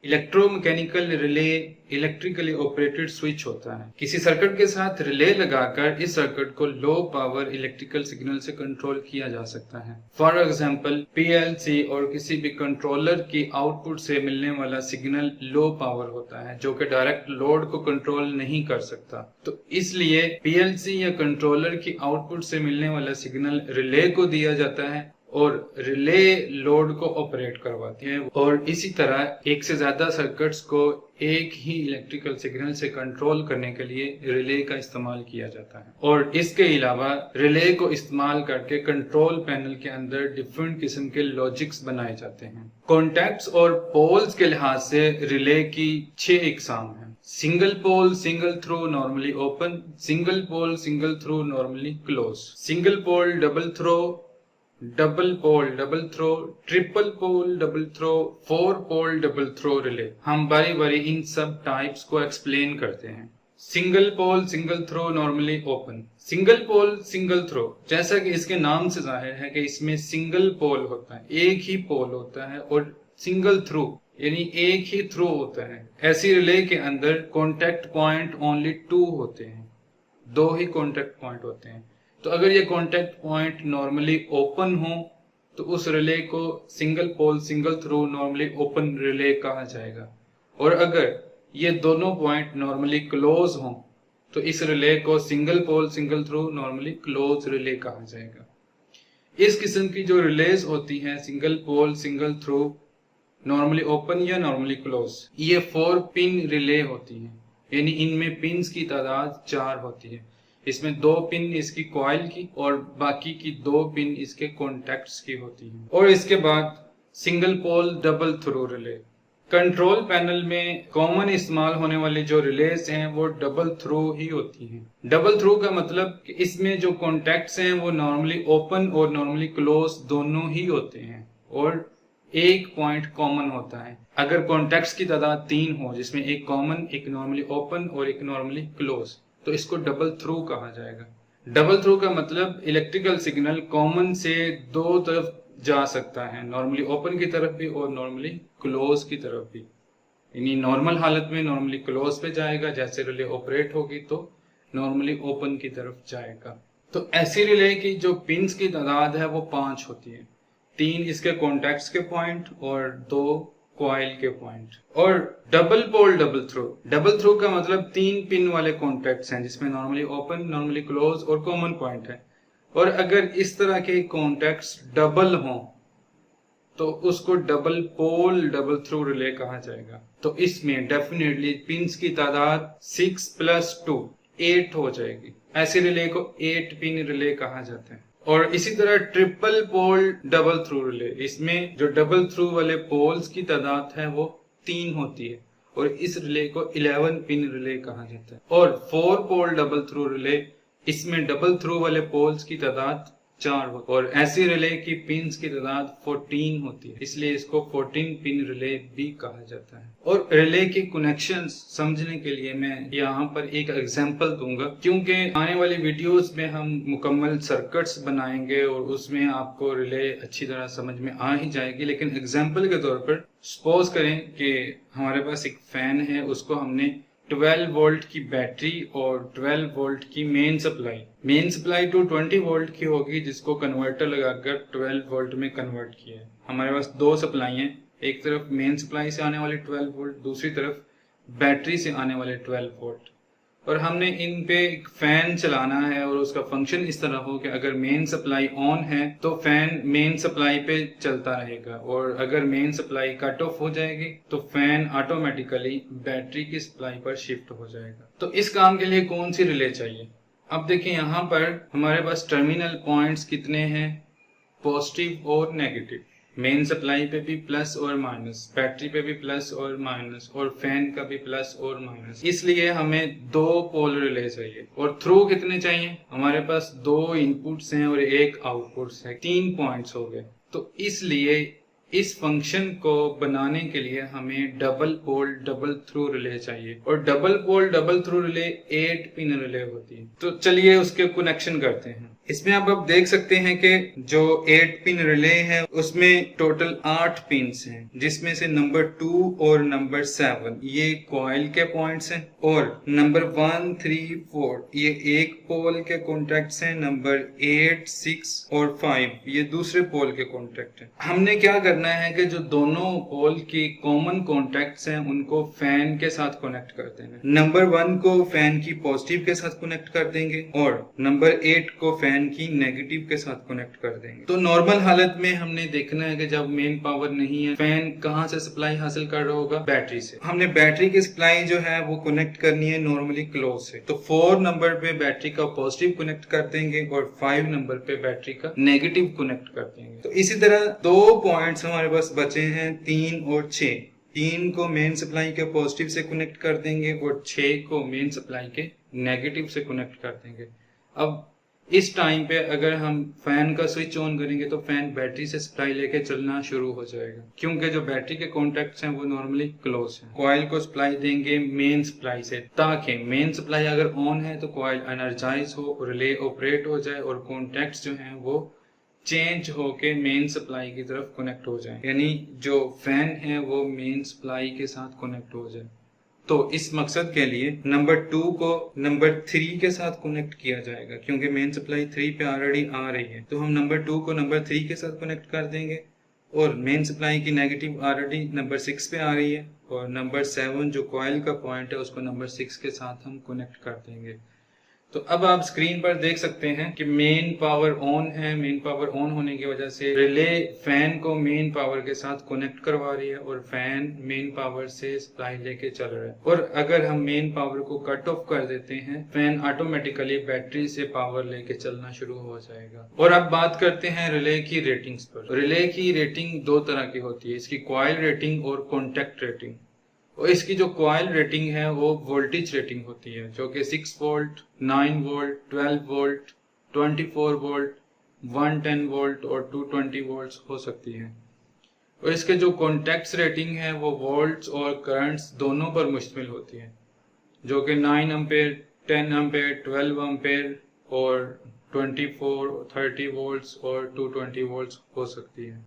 Electromechanical relay electrically operated switch होता है। किसी सर्किट के साथ रिले लगाकर इस सर्किट को लो पावर इलेक्ट्रिकल सिग्नल से कंट्रोल किया जा सकता है। फॉर एग्जांपल पीएलसी और किसी भी कंट्रोलर की आउटपुट से मिलने वाला सिग्नल लो पावर होता है जो कि डायरेक्ट लोड को कंट्रोल नहीं कर सकता। तो इसलिए पीएलसी या कंट्रोलर की आउटपुट से मिलने वाला सिग्नल रिले को दिया जाता है और रिले लोड को ऑपरेट करवाती है। और इसी तरह एक से ज्यादा सर्किट्स को एक ही इलेक्ट्रिकल सिग्नल से कंट्रोल करने के लिए रिले का इस्तेमाल किया जाता है। और इसके अलावा रिले को इस्तेमाल करके कंट्रोल पैनल के अंदर डिफरेंट किस्म के लॉजिक्स बनाए जाते हैं। कॉन्टैक्ट्स और पोल्स के लिहाज से रिले की 6 इकसाम हैं। Single pole single throw normally open, single pole single throw normally close, single pole double throw, double pole double throw, triple pole double throw, 4 pole double throw relay. हम बारी बारी इन सब टाइप्स को एक्सप्लेन करते हैं। Single pole single throw normally open. Single pole single throw, जैसा कि इसके नाम से जाहिर है कि इसमें सिंगल पोल होता है, एक ही पोल होता है, और सिंगल थ्रू यानी एक ही थ्रू होता है। ऐसी रिले के अंदर कॉन्टैक्ट पॉइंट ओनली 2 होते हैं, 2 ही कॉन्टैक्ट पॉइंट होते हैं। तो अगर ये कॉन्टैक्ट पॉइंट नॉर्मली ओपन हो तो उस रिले को single pole single throw normally open relay कहा जाएगा। और अगर ये दोनों पॉइंट नॉर्मली क्लोज हो तो इस रिले को single pole single throw normally close relay कहा जाएगा। इस किस्म की जो रिलेज होती हैं single pole single throw normally open या नॉर्मली क्लोज, ये 4 पिन रिले होती हैं, यानी इनमें पिन्स की तादाद 4 होती है। इसमें 2 पिन इसकी कॉइल की और बाकी की 2 पिन इसके कॉन्टैक्ट्स की होती हैं। और इसके बाद single pole double throw relay. Control panel में कॉमन इस्तेमाल होने वाली जो रिलेज हैं वो डबल थ्रू ही होती हैं। डबल थ्रू का मतलब कि इसमें जो कॉन्टैक्ट्स हैं वो नॉर्मली ओपन और नॉर्मली क्लोज दोनों ही होते हैं और एक पॉइंट कॉमन होता है। अगर कॉन्टैक्ट्स की तादाद 3 हो जिसमें एक कॉमन, एक नॉर्मली ओपन और एक नॉर्मली क्लोज, तो इसको डबल थ्रू कहा जाएगा। डबल थ्रू का मतलब इलेक्ट्रिकल सिग्नल कॉमन से 2 तरफ जा सकता है, नॉर्मली ओपन की तरफ भी और नॉर्मली क्लोज की तरफ भी। यानी नॉर्मल हालत में नॉर्मली क्लोज पे जाएगा, जैसे रिले ऑपरेट होगी तो नॉर्मली ओपन की तरफ जाएगा। तो ऐसी रिले की जो पिंस की तादाद है वो 5 होती है, 3 इसके कॉन्टैक्ट्स के पॉइंट और 2 कॉइल के पॉइंट। और double pole double throw, double throw का मतलब 3 पिन वाले कॉन्टैक्ट्स हैं जिसमें नॉर्मली ओपन नॉर्मली क्लोज और कॉमन पॉइंट है। और अगर इस तरह के कॉन्टैक्ट्स डबल हों तो उसको double pole double throw relay कहा जाएगा। तो इसमें डेफिनेटली पिन्स की तादाद 6 + 2 8 हो जाएगी। ऐसे रिले को 8 पिन रिले कहा जाता है। और इसी तरह triple pole double throw relay, इसमें जो डबल थ्रू वाले पोल्स की तादाद है वो 3 होती है और इस रिले को 11 पिन रिले कहा जाता है। और 4 पोल डबल थ्रू रिले, इसमें डबल थ्रू वाले पोल्स की तादाद 4 होती है और ऐसी रिले की पिन्स की तादाद 14 होती है, इसलिए इसको 14 पिन रिले भी कहा जाता है। और रिले के कनेक्शंस समझने के लिए मैं यहाँ पर एक एग्जांपल दूंगा, क्योंकि आने वाली वीडियोस में हम मुकम्मल सर्किट्स बनाएंगे और उसमें आपको रिले अच्छी तरह समझ में आ ही जाएगी। लेकिन एग्जांपल के तौर पर सपोज करें कि हमारे पास एक फैन है, उसको हमने 12 वोल्ट की बैटरी और 12 वोल्ट की मेन सप्लाई टू 20 वोल्ट की होगी, जिसको कन्वर्टर लगाकर 12 वोल्ट में कन्वर्ट किया है। हमारे पास 2 सप्लाई हैं, एक तरफ मेन सप्लाई से आने वाले 12 वोल्ट, दूसरी तरफ बैटरी से आने वाले 12 वोल्ट। और हमने इन पे एक फैन चलाना है और उसका फंक्शन इस तरह हो कि अगर मेन सप्लाई ऑन है तो फैन मेन सप्लाई पे चलता रहेगा और अगर मेन सप्लाई कट ऑफ हो जाएगी तो फैन ऑटोमेटिकली बैटरी की सप्लाई पर शिफ्ट हो जाएगा। तो इस काम के लिए कौन सी रिले चाहिए? अब देखिए यहाँ पर हमारे पास टर्मिनल पॉइंट्स कितने हैं, पॉजिटिव और नेगेटिव। मेन सप्लाई पे भी प्लस और माइनस, बैटरी पे भी प्लस और माइनस और फैन का भी प्लस और माइनस। इसलिए हमें 2 पोल रिले चाहिए। और थ्रू कितने चाहिए? हमारे पास 2 इनपुट्स हैं और 1 आउटपुट्स है, 3 पॉइंट्स हो गए। तो इसलिए इस फंक्शन को बनाने के लिए हमें double pole double throw relay चाहिए और double pole double throw relay 8 pin relay होती है। तो चलिए उसके कनेक्शन करते हैं। इसमें अब देख सकते हैं कि जो 8 पिन रिले है उसमें टोटल 8 पिन्स हैं, जिसमें से नंबर 2 और नंबर 7 ये कॉइल के पॉइंट्स हैं और नंबर 1, 3, 4 ये एक पोल के कॉन्टेक्ट्स हैं, नंबर 8, 6 और 5 ये दूसरे पोल के कॉन्टेक्ट हैं। हमने क्या करना है कि जो दोनों पोल की कॉमन कॉन्टेक्ट्स हैं उनको फैन के साथ कनेक्ट कर देना। नंबर 1 को फैन की पॉजिटिव के साथ कनेक्ट कर देंगे और नंबर 8 को फैन की नेगेटिव के साथ कनेक्ट कर देंगे। तो नॉर्मल हालत में हमने देखना है कि जब मेन पावर नहीं है फैन कहां से सप्लाई हासिल कर रहा होगा, बैटरी से। हमने बैटरी की सप्लाई जो है वो कनेक्ट करनी है नॉर्मली क्लोज से। तो 4 नंबर पे बैटरी का पॉजिटिव कनेक्ट कर देंगे और 5 नंबर पे बैटरी का नेगेटिव कनेक्ट कर देंगे। तो इसी तरह 2 पॉइंट्स हमारे पास बचे हैं, 3 और 6। 3 को मेन सप्लाई के पॉजिटिव से कनेक्ट कर देंगे और 6 को मेन सप्लाई के नेगेटिव से कनेक्ट कर देंगे। अब इस टाइम पे अगर हम फैन का स्विच ऑन करेंगे तो फैन बैटरी से सप्लाई लेके चलना शुरू हो जाएगा, क्योंकि जो बैटरी के कॉन्टेक्ट्स हैं वो नॉर्मली क्लोज हैं। कॉइल को सप्लाई देंगे मेन सप्लाई से, ताकि मेन सप्लाई अगर ऑन है तो कॉइल एनर्जाइज हो, रिले ऑपरेट हो जाए और कॉन्टेक्ट्स जो हैं वो चेंज होके मेन सप्लाई की तरफ कनेक्ट हो जाए, यानी जो फैन है वो मेन सप्लाई के साथ कनेक्ट हो जाए। तो इस मकसद के लिए नंबर 2 को नंबर 3 के साथ कनेक्ट किया जाएगा, क्योंकि मेन सप्लाई 3 पे ऑलरेडी आ रही है। तो हम नंबर 2 को नंबर 3 के साथ कनेक्ट कर देंगे और मेन सप्लाई की नेगेटिव ऑलरेडी नंबर 6 पे आ रही है और नंबर 7 जो कॉइल का पॉइंट है उसको नंबर 6 के साथ हम कनेक्ट कर देंगे। तो अब आप स्क्रीन पर देख सकते हैं कि मेन पावर ऑन है। मेन पावर ऑन होने की वजह से रिले फैन को मेन पावर के साथ कनेक्ट करवा रही है और फैन मेन पावर से सप्लाई लेके चल रहा है। और अगर हम मेन पावर को कट ऑफ कर देते हैं फैन ऑटोमेटिकली बैटरी से पावर लेके चलना शुरू हो जाएगा। और अब बात करते हैं रिले की रेटिंग्स पर। रिले की रेटिंग 2 तरह की होती है, इसकी कॉइल रेटिंग और कॉन्टेक्ट रेटिंग। और इसकी जो कॉइल रेटिंग है वो वोल्टेज रेटिंग होती है, जो कि 6 volt, 9 volt, 12 volt, 24 volt, 110 volt और 220 वोल्ट हो सकती है। और इसके जो कॉन्टेक्ट्स रेटिंग है वो वोल्ट्स और करंट्स दोनों पर मुश्तमिल होती है, जो कि 9 एम्पेयर, 10 एम्पेयर, 12 एम्पेयर और 24, 30 वोल्ट्स और 220 वोल्ट्स हो सकती है।